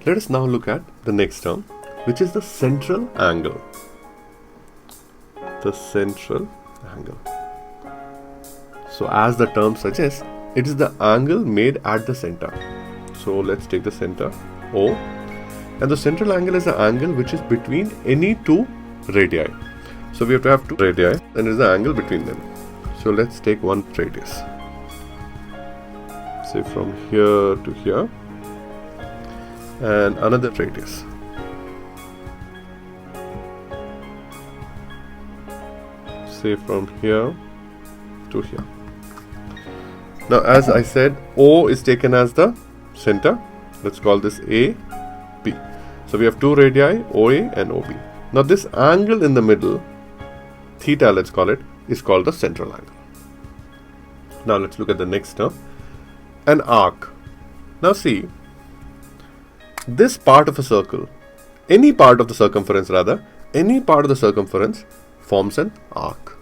Let us now look at the next term, which is the central angle. The central angle. So as the term suggests, it is the angle made at the center. So let's take the center O, and the central angle is the angle which is between any two radii. So we have to have two radii, and is the angle between them. So let's take one radius, say from here to here, and another radius. Say from here to here. Now as I said, O is taken as the center. Let's call this AB. So we have two radii, OA and OB. Now this angle in the middle, theta let's call it, is called the central angle. Now let's look at the next term, an arc. Now see, this part of a circle, any part of the circumference rather, any part of the circumference forms an arc.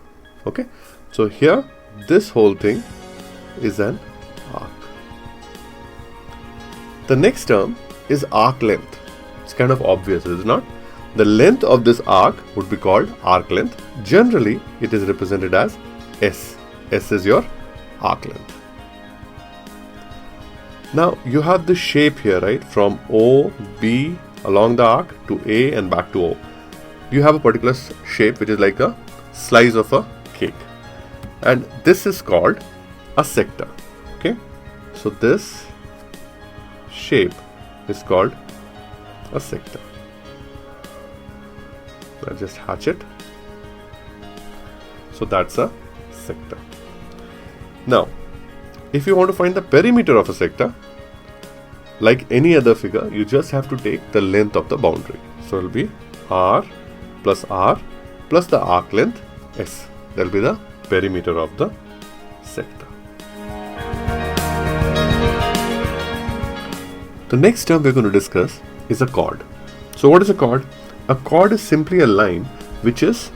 Okay, so here this whole thing is an arc. The next term is arc length. It's kind of obvious, is it not? The length of this arc would be called arc length. Generally, it is represented as S. S is your arc length. Now you have the shape here, right? From O, B along the arc to A and back to O. You have a particular shape which is like a slice of a cake, and this is called a sector. Okay, so this shape is called a sector. I'll just hatch it. So that's a sector. Now, if you want to find the perimeter of a sector, like any other figure, you just have to take the length of the boundary. So it will be R plus the arc length S. That will be the perimeter of the sector. The next term we're going to discuss is a chord. So what is a chord? A chord is simply a line which is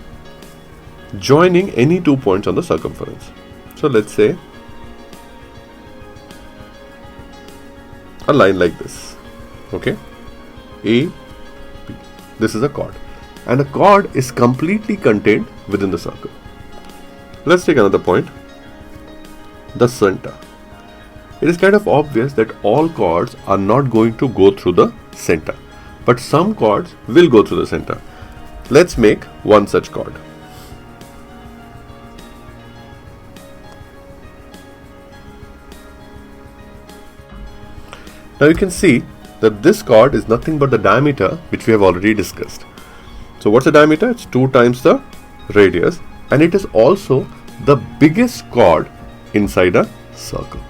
joining any 2 points on the circumference. So let's say a line like this. Okay, A, B. This is a chord, and a chord is completely contained within the circle. Let's take another point, the center. It is kind of obvious that all chords are not going to go through the center, but some chords will go through the center. Let's make one such chord. Now you can see that this chord is nothing but the diameter which we have already discussed. So what's the diameter? It's 2 times the radius, and it is also the biggest chord inside a circle.